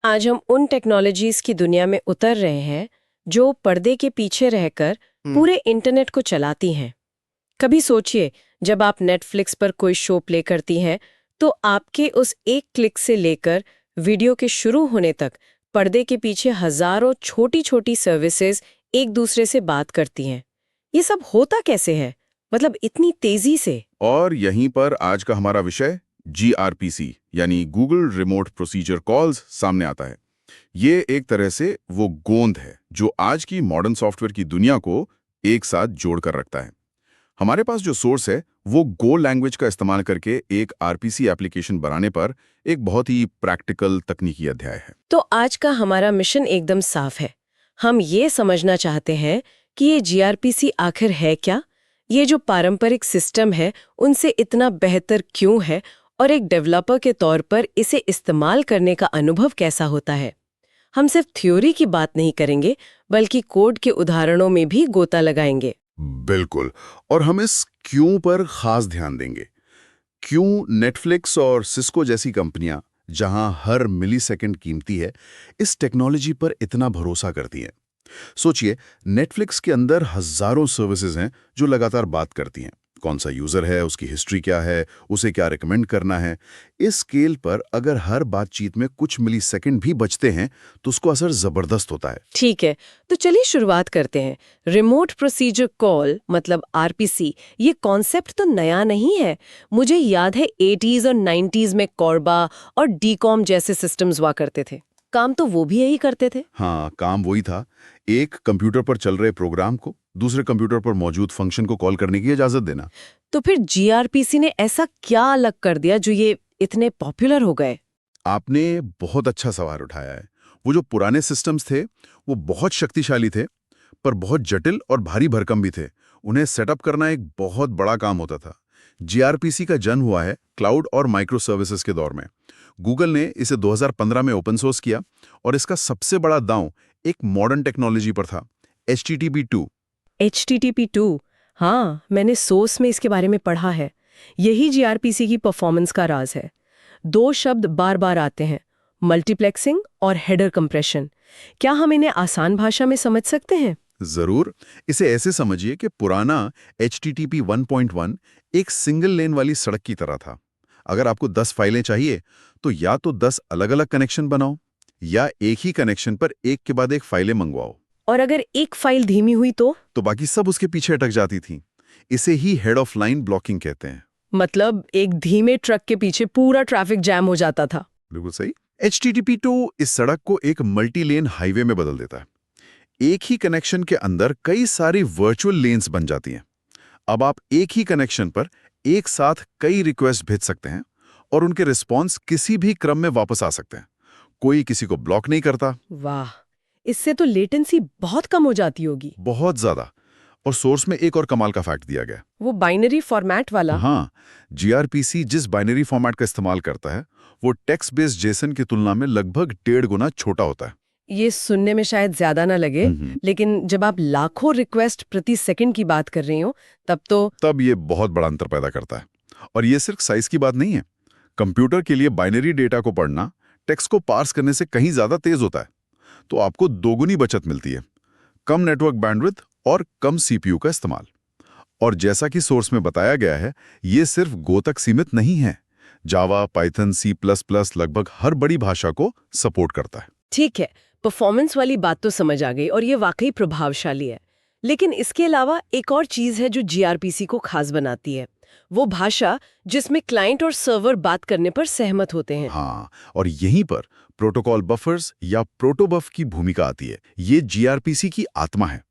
आज हम उन टेक्नोलॉजीज की दुनिया में उतर रहे हैं जो पर्दे के पीछे रहकर पूरे इंटरनेट को चलाती हैं। कभी सोचिए, जब आप नेटफ्लिक्स पर कोई शो प्ले करती हैं तो आपके उस एक क्लिक से लेकर वीडियो के शुरू होने तक पर्दे के पीछे हजारों छोटी छोटी सर्विसेज एक दूसरे से बात करती हैं। ये सब होता कैसे है, मतलब इतनी तेजी से? और यहीं पर आज का हमारा विषय जीआरपीसी यानी गूगल रिमोट प्रोसीजर कॉल्स सामने आता है। ये एक तरह से वो गोंद है जो आज की मॉडर्न सॉफ्टवेयर की दुनिया को एक साथ जोड़कर रखता है। हमारे पास जो सोर्स है वो गो लैंग्वेज का इस्तेमाल करके एक आरपीसी एप्लीकेशन बनाने पर एक बहुत ही प्रैक्टिकल तकनीकी अध्याय है। तो आज का हमारा मिशन एकदम साफ है। हम ये समझना चाहते हैं कि ये जीआरपीसी आखिर है क्या, ये जो पारंपरिक सिस्टम है उनसे इतना बेहतर क्यों है, और एक डेवलपर के तौर पर इसे इस्तेमाल करने का अनुभव कैसा होता है। हम सिर्फ थ्योरी की बात नहीं करेंगे, बल्कि कोड के उदाहरणों में भी गोता लगाएंगे। बिल्कुल। और हम इस क्यों पर खास ध्यान देंगे। क्यों नेटफ्लिक्स और सिस्को जैसी कंपनियां, जहां हर मिलीसेकंड कीमती है, इस टेक्नोलॉजी पर इतना भरोसा करती हैं। सोचिए, नेटफ्लिक्स के अंदर हजारों सर्विसेज हैं जो लगातार बात करती हैं। कौन सा यूजर है, उसकी हिस्ट्री क्या है, उसे क्या रिकमेंड करना है। इस स्केल पर अगर हर बातचीत में कुछ मिलीसेकंड भी बचते हैं तो उसको असर जबरदस्त होता है। ठीक है, तो चलिए शुरुआत करते हैं। रिमोट प्रोसीजर कॉल मतलब आरपीसी, ये कॉन्सेप्ट तो नया नहीं है। मुझे याद है 80s और 90s में कॉर्बा और डीकॉम जैसे सिस्टम्स हुआ करते थे। काम तो वो भी यही करते थे। हाँ, काम वही था। एक कंप्यूटर पर चल रहे प्रोग्राम को दूसरे कंप्यूटर पर मौजूद फंक्शन को कॉल करने की इजाजत देना। तो फिर जीआरपीसी ने ऐसा क्या अलग कर दिया जो ये इतने पॉपुलर हो गए? आपने बहुत अच्छा सवाल उठाया है। वो जो पुराने सिस्टम्स थे वो बहुत शक्तिशाली थे, पर बहुत जटिल और भारी भरकम भी थे। उन्हें सेटअप करना एक बहुत बड़ा काम होता था। जीआरपीसी का जन्म हुआ है क्लाउड और माइक्रो सर्विसेज के दौर में। गूगल ने इसे 2015 में ओपन सोर्स किया और इसका सबसे बड़ा दांव एक मॉडर्न टेक्नोलॉजी पर था, HTTP2। HTTP2, हाँ, मैंने सोर्स में इसके बारे में पढ़ा है। यही जीआरपीसी की परफॉर्मेंस का राज है। दो शब्द बार बार आते हैं, मल्टीप्लेक्सिंग और हेडर कंप्रेशन। क्या हम इन्हें आसान भाषा में समझ सकते हैं? जरूर। इसे ऐसे समझिए कि पुराना HTTP 1.1 एक सिंगल लेन वाली सड़क की तरह था। अगर आपको 10 फाइलें चाहिए तो या तो 10 अलग-अलग कनेक्शन बनाओ या एक ही कनेक्शन पर एक के बाद एक फाइलें मंगवाओ। और अगर एक फाइल धीमी हुई तो बाकी सब उसके पीछे अटक जाती थी। इसे ही हेड ऑफ लाइन ब्लॉकिंग कहते हैं। मतलब एक धीमे ट्रक के पीछे पूरा ट्रैफिक जैम हो जाता था। बिल्कुल सही। HTTP2 इस सड़क को एक मल्टी लेन हाईवे में बदल देता है। एक ही कनेक्शन के अंदर कई सारी वर्चुअल लेन्स बन जाती हैं। अब आप एक ही कनेक्शन पर एक साथ कई रिक्वेस्ट भेज सकते हैं और उनके रिस्पॉन्स किसी भी क्रम में वापस आ सकते हैं। कोई किसी को ब्लॉक नहीं करता। वाह, इससे तो लेटेंसी बहुत कम हो जाती होगी। बहुत ज्यादा। और सोर्स में एक और कमाल का फैक्ट दिया गया। वो बाइनरी फॉर्मेट वाला। हाँ, जीआरपीसी जिस बाइनरी फॉर्मेट का इस्तेमाल करता है वो टेक्स्ट बेस्ड जेसन की तुलना में लगभग 1.5 गुना छोटा होता है। ये सुनने में शायद ज्यादा ना लगे, लेकिन जब आप लाखों रिक्वेस्ट प्रति सेकंड की बात कर रही हो तब ये बहुत बड़ा अंतर पैदा करता है। और ये सिर्फ साइज की बात नहीं है। कंप्यूटर के लिए बाइनरी डेटा को पढ़ना टेक्स्ट को पार्स करने से कहीं ज्यादा तेज होता है। तो आपको दोगुनी बचत मिलती है, कम नेटवर्क बैंडविड्थ और कम सीपीयू का इस्तेमाल। और जैसा कि सोर्स में बताया गया है, ये सिर्फ गो तक सीमित नहीं है। जावा, पाइथन, C++ लगभग हर बड़ी भाषा को सपोर्ट करता है। ठीक है, परफॉर्मेंस वाली बात तो समझ आ गई और ये वाकई प्रभावशाली है। लेकिन इसके अलावा एक और चीज है जो जीआरपीसी को खास बनाती है, वो भाषा जिसमें क्लाइंट और सर्वर बात करने पर सहमत होते हैं। हाँ, और यहीं पर प्रोटोकॉल बफर्स या प्रोटोबफ की भूमिका आती है। ये जीआरपीसी की आत्मा है।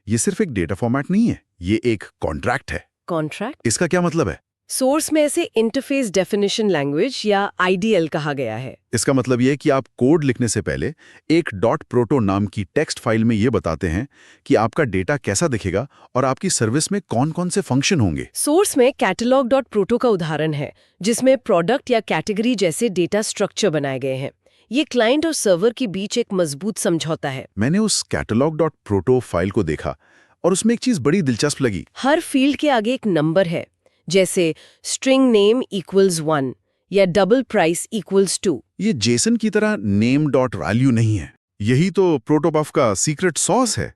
ये सिर्फ एक डेटा फॉर्मेट नहीं है, ये एक कॉन्ट्रैक्ट है। कॉन्ट्रैक्ट? इसका क्या मतलब है? सोर्स में इसे इंटरफेस डेफिनेशन लैंग्वेज या आईडीएल कहा गया है। इसका मतलब यह है कि आप कोड लिखने से पहले एक .proto नाम की टेक्स्ट फाइल में ये बताते हैं कि आपका डेटा कैसा दिखेगा और आपकी सर्विस में कौन-कौन से फंक्शन होंगे। सोर्स में catalog.proto का उदाहरण है, जिसमें प्रोडक्ट या कैटेगरी जैसे डेटा स्ट्रक्चर बनाए गए हैं। ये क्लाइंट और सर्वर के बीच एक मजबूत समझौता है। मैंने उस catalog.proto फाइल को देखा और उसमें एक चीज बड़ी दिलचस्प लगी। हर फील्ड के आगे एक नंबर है, जैसे string name = 1 या डबल प्राइस इक्वल्स टू। ये जेसन की तरह नेम डॉट वैल्यू नहीं है। यही तो प्रोटोपफ का सीक्रेट सॉस है।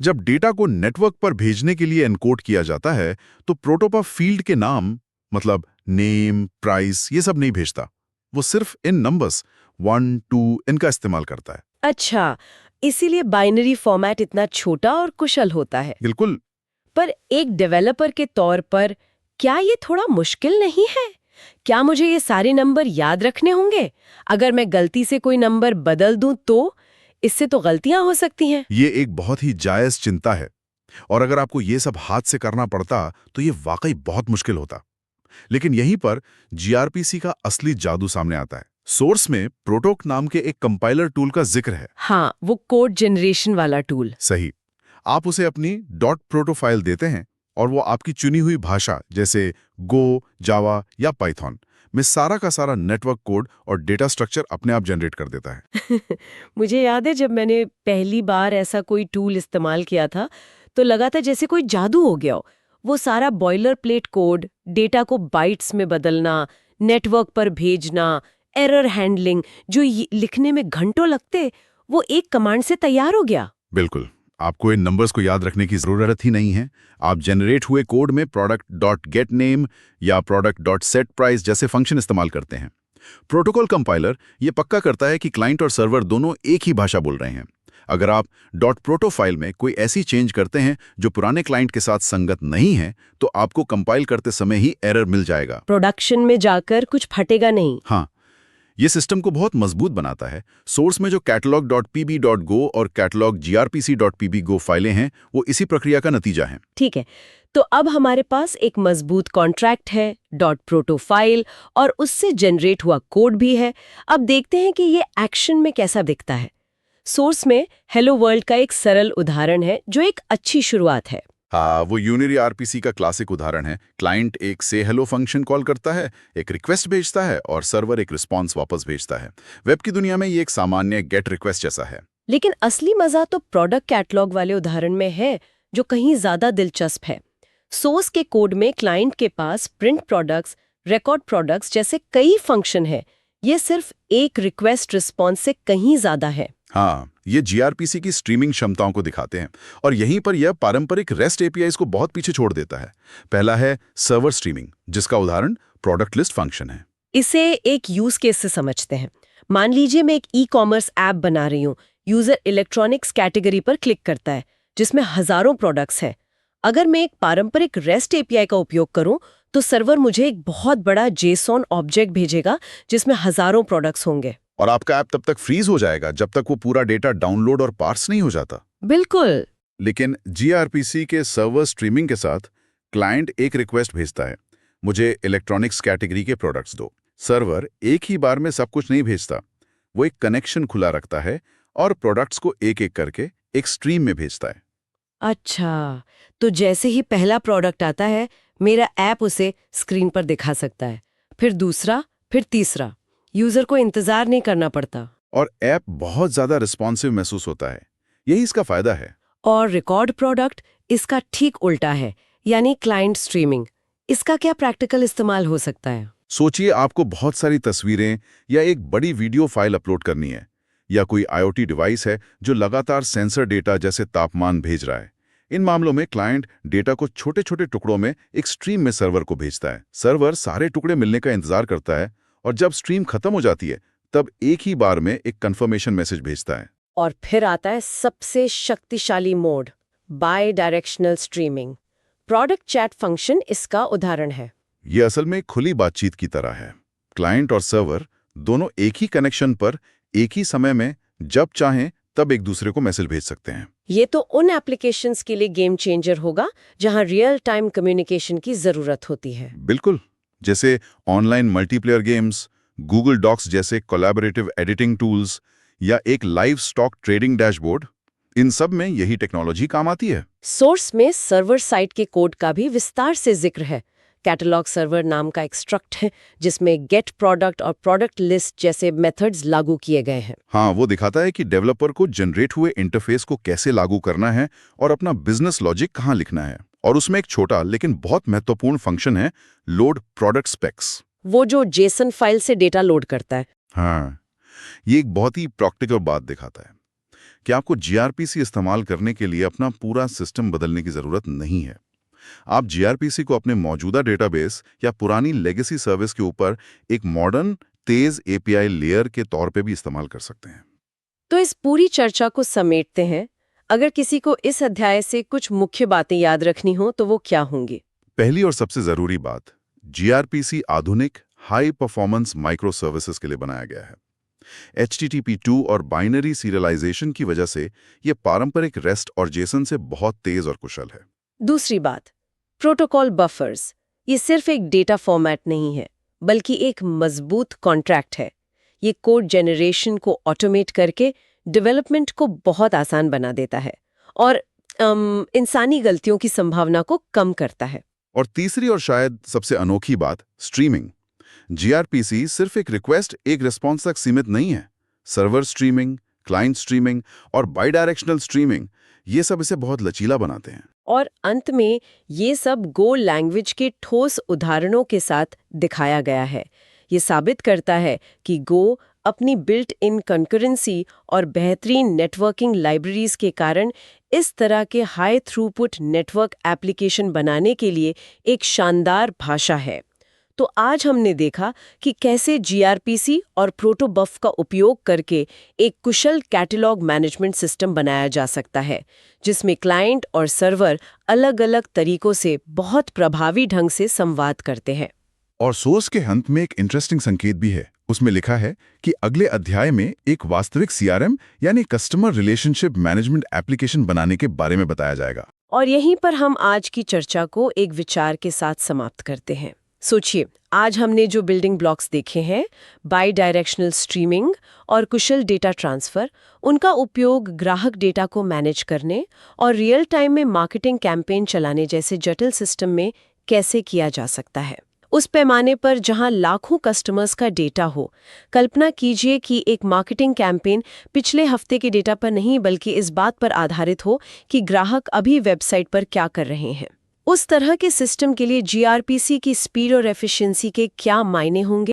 जब डेटा को नेटवर्क पर भेजने के लिए एनकोड किया जाता है तो प्रोटोपफ फील्ड के नाम मतलब नेम, प्राइस ये सब नहीं भेजता। वो सिर्फ इन नंबर्स 1, 2 इनका इस्तेमाल करता है। अच्छा, इसीलिए बाइनरी फॉर्मेट इतना छोटा और कुशल होता है। बिल्कुल। पर एक डेवलपर के तौर पर क्या ये थोड़ा मुश्किल नहीं है? क्या मुझे ये सारे नंबर याद रखने होंगे? अगर मैं गलती से कोई नंबर बदल दूं तो इससे तो गलतियां हो सकती हैं। ये एक बहुत ही जायज चिंता है और अगर आपको ये सब हाथ से करना पड़ता तो ये वाकई बहुत मुश्किल होता। लेकिन यहीं पर जीआरपीसी का असली जादू सामने आता है। सोर्स में प्रोटोक नाम के एक कंपाइलर टूल का जिक्र है। हाँ, वो कोड जनरेशन वाला टूल। सही। आप उसे अपनी डॉट प्रोटो फाइल देते हैं और वो आपकी चुनी हुई भाषा जैसे गो, जावा या पाइथन में सारा का सारा नेटवर्क कोड और डेटा स्ट्रक्चर अपने आप जनरेट कर देता है। मुझे याद है जब मैंने पहली बार ऐसा कोई टूल इस्तेमाल किया था तो लगा था जैसे कोई जादू हो गया हो। वो सारा बॉयलर प्लेट कोड, डेटा को बाइट्स में बदलना, नेटवर्क पर भेजना, एरर हैंडलिंग जो लिखने में घंटों लगते, वो एक कमांड से तैयार हो गया। बिल्कुल। आपको इन नंबर्स को याद रखने की जरूरत ही नहीं है। आप जनरेट हुए कोड में प्रोडक्ट डॉट गेट नेम या प्रोडक्ट डॉट सेट प्राइस जैसे फंक्शन इस्तेमाल करते हैं। प्रोटोकॉल कंपाइलर ये पक्का करता है कि क्लाइंट और सर्वर दोनों एक ही भाषा बोल रहे हैं। अगर आप डॉट प्रोटो फाइल में कोई ऐसी चेंज करते हैं जो पुराने क्लाइंट के साथ संगत नहीं है तो आपको कंपाइल करते समय ही एरर मिल जाएगा। प्रोडक्शन में जाकर कुछ फटेगा नहीं। हाँ, ये सिस्टम को बहुत मजबूत बनाता है। सोर्स में जो catalog.pb.go और catalog.grpc.pb.go फाइलें हैं वो इसी प्रक्रिया का नतीजा है। ठीक है, तो अब हमारे पास एक मजबूत कॉन्ट्रैक्ट है, डॉट प्रोटो फाइल और उससे जनरेट हुआ कोड भी है। अब देखते हैं कि ये एक्शन में कैसा दिखता है। सोर्स में हेलो वर्ल्ड का एक सरल उदाहरण है जो एक अच्छी शुरुआत है। हाँ, वो यूनिरी आरपीसी का क्लासिक उदाहरण है। क्लाइंट एक से हेलो फंक्शन कॉल करता है, एक रिक्वेस्ट भेजता है और सर्वर एक रिस्पॉन्स वापस भेजता है। वेब की दुनिया में ये एक सामान्य गेट रिक्वेस्ट जैसा है। लेकिन असली मजा तो प्रोडक्ट कैटलॉग वाले उदाहरण में है जो कहीं ज्यादा दिलचस्प है। सोर्स के कोड में क्लाइंट के पास प्रिंट प्रोडक्ट्स, रिकॉर्ड प्रोडक्ट्स जैसे कई फंक्शन है। ये सिर्फ एक रिक्वेस्ट रिस्पॉन्स से कहीं ज्यादा है। हाँ, ये जीआरपीसी की स्ट्रीमिंग क्षमताओं को दिखाते हैं और यहीं पर यह पारंपरिक रेस्ट एपीआईज को बहुत पीछे छोड़ देता है। पहला है सर्वर स्ट्रीमिंग, जिसका उदाहरण प्रोडक्ट लिस्ट फंक्शन है। इसे एक यूज केस से समझते हैं। मान लीजिए मैं एक ई-कॉमर्स ऐप बना रही हूँ। यूजर इलेक्ट्रॉनिक्स कैटेगरी पर क्लिक करता है जिसमें हजारों प्रोडक्ट्स हैं। अगर मैं एक पारंपरिक रेस्ट एपीआई का उपयोग करूं तो सर्वर मुझे एक बहुत बड़ा जेसॉन ऑब्जेक्ट भेजेगा जिसमें हजारों प्रोडक्ट्स होंगे। और आपका ऐप तब तक फ्रीज हो जाएगा जब तक वो पूरा डेटा डाउनलोड और पार्स नहीं हो जाता। बिल्कुल। लेकिन जीआरपीसी के सर्वर स्ट्रीमिंग के साथ क्लाइंट एक रिक्वेस्ट भेजता है, मुझे इलेक्ट्रॉनिक्स कैटेगरी के प्रोडक्ट्स दो। सर्वर एक ही बार में सब कुछ नहीं भेजता, वो एक कनेक्शन खुला रखता है और प्रोडक्ट्स को एक एक करके एक स्ट्रीम में भेजता है। अच्छा, तो जैसे ही पहला प्रोडक्ट आता है मेरा ऐप उसे स्क्रीन पर दिखा सकता है, फिर दूसरा, फिर तीसरा। यूजर को इंतजार नहीं करना पड़ता और ऐप बहुत ज्यादा रिस्पॉन्सिव महसूस होता है। यही इसका फायदा है। और रिकॉर्ड प्रोडक्ट इसका ठीक उल्टा है, यानी क्लाइंट स्ट्रीमिंग। इसका क्या प्रैक्टिकल इस्तेमाल हो सकता है? सोचिए आपको बहुत सारी तस्वीरें या एक बड़ी वीडियो फाइल अपलोड करनी है, या कोई आईओटी डिवाइस है जो लगातार सेंसर डेटा जैसे तापमान भेज रहा है। इन मामलों में क्लाइंट डेटा को छोटे छोटे टुकड़ों में एक स्ट्रीम में सर्वर को भेजता है। सर्वर सारे टुकड़े मिलने का इंतजार करता है और जब स्ट्रीम खत्म हो जाती है तब एक ही बार में एक कंफर्मेशन मैसेज भेजता है। और फिर आता है सबसे शक्तिशाली mode, by directional streaming. Product chat function इसका उदाहरण है। ये असल में खुली बातचीत की तरह है। क्लाइंट और सर्वर दोनों एक ही कनेक्शन पर एक ही समय में जब चाहें तब एक दूसरे को मैसेज भेज सकते हैं। ये तो उन एप्लीकेशंस के लिए गेम चेंजर होगा जहां रियल टाइम कम्युनिकेशन की जरूरत होती है। बिल्कुल, जैसे online multiplayer games, Google Docs जैसे कोलैबोरेटिव एडिटिंग टूल्स या एक लाइव स्टॉक ट्रेडिंग डैशबोर्ड। इन सब में यही टेक्नोलॉजी काम आती है। सोर्स में सर्वर साइड के कोड का भी विस्तार से जिक्र है। कैटलॉग सर्वर नाम का एक स्ट्रक्ट है जिसमें गेट प्रोडक्ट और प्रोडक्ट लिस्ट जैसे मेथड्स लागू किए गए हैं। हाँ, वो दिखाता है कि डेवलपर को जनरेट हुए इंटरफेस को कैसे लागू करना है और अपना बिजनेस लॉजिक कहाँ लिखना है। और उसमें एक छोटा लेकिन बहुत महत्वपूर्ण फंक्शन है, लोड प्रोडक्ट स्पेक्स। वो जो जेसन फाइल से डेटा लोड करता है। हाँ, ये एक बहुत ही प्रैक्टिकल बात दिखाता है कि आपको जीआरपीसी इस्तेमाल करने के लिए अपना पूरा सिस्टम बदलने की ज़रूरत नहीं है। आप जीआरपीसी को अपने मौजूदा डेटाबेस या पुरानी लेगेसी सर्विस के ऊपर एक मॉडर्न, तेज एपीआई लेयर के तौर पे भी इस्तेमाल कर सकते हैं। तो इस पूरी चर्चा को समेटते हैं, अगर किसी को इस अध्याय से कुछ मुख्य बातें याद रखनी हो तो वो क्या होंगी? पहली और सबसे ज़रूरी बात, जीआरपीसी आधुनिक हाई परफॉर्मेंस माइक्रो सर्विसेज के लिए बनाया गया है। HTTP2 और बाइनरी सीरियलाइजेशन की वजह से ये पारंपरिक रेस्ट और जेसन से बहुत तेज और कुशल है। दूसरी बात, प्रोटोकॉल बफर्स। ये सिर्फ एक डेटा फॉर्मेट नहीं है, बल्कि एक मजबूत कॉन्ट्रैक्ट है। ये कोड जनरेशन को ऑटोमेट करके डेवलपमेंट को बहुत आसान बना देता है और इंसानी गलतियों की संभावना को कम करता है। और तीसरी और शायद सबसे अनोखी बात, स्ट्रीमिंग। जीआरपीसी सिर्फ एक रिक्वेस्ट, एक रिस्पॉन्स तक सीमित नहीं है। सर्वर स्ट्रीमिंग, क्लाइंट स्ट्रीमिंग और बाई डायरेक्शनल स्ट्रीमिंग, ये सब इसे बहुत लचीला बनाते हैं। और अंत में ये सब गो लैंग्वेज के ठोस उदाहरणों के साथ दिखाया गया है। ये साबित करता है कि गो अपनी बिल्ट इन कंकरेंसी और बेहतरीन नेटवर्किंग लाइब्रेरीज के कारण इस तरह के हाई थ्रूपुट नेटवर्क एप्लीकेशन बनाने के लिए एक शानदार भाषा है। तो आज हमने देखा कि कैसे जीआरपीसी और प्रोटोबफ का उपयोग करके एक कुशल कैटलॉग मैनेजमेंट सिस्टम बनाया जा सकता है, जिसमें क्लाइंट और सर्वर अलग-अलग तरीकों से बहुत प्रभावी ढंग से संवाद करते हैं। और सोर्स के अंत में एक इंटरेस्टिंग संकेत भी है। उसमें लिखा है कि अगले अध्याय में एक वास्तविक सीआरएम यानी कस्टमर रिलेशनशिप मैनेजमेंट एप्लीकेशन बनाने के बारे में बताया जाएगा। और यहीं पर हम आज की चर्चा को एक विचार के साथ समाप्त करते हैं। सोचिए, आज हमने जो बिल्डिंग ब्लॉक्स देखे हैं, बाई डायरेक्शनल स्ट्रीमिंग और कुशल डेटा ट्रांसफर, उनका उपयोग ग्राहक डेटा को मैनेज करने और रियल टाइम में मार्केटिंग कैंपेन चलाने जैसे जटिल सिस्टम में कैसे किया जा सकता है, उस पैमाने पर जहां लाखों कस्टमर्स का डेटा हो। कल्पना कीजिए कि एक मार्केटिंग कैंपेन पिछले हफ्ते के डेटा पर नहीं बल्कि इस बात पर आधारित हो कि ग्राहक अभी वेबसाइट पर क्या कर रहे हैं। उस तरह के सिस्टम के लिए जीआरपीसी की स्पीड और एफिशिएंसी के क्या मायने होंगे?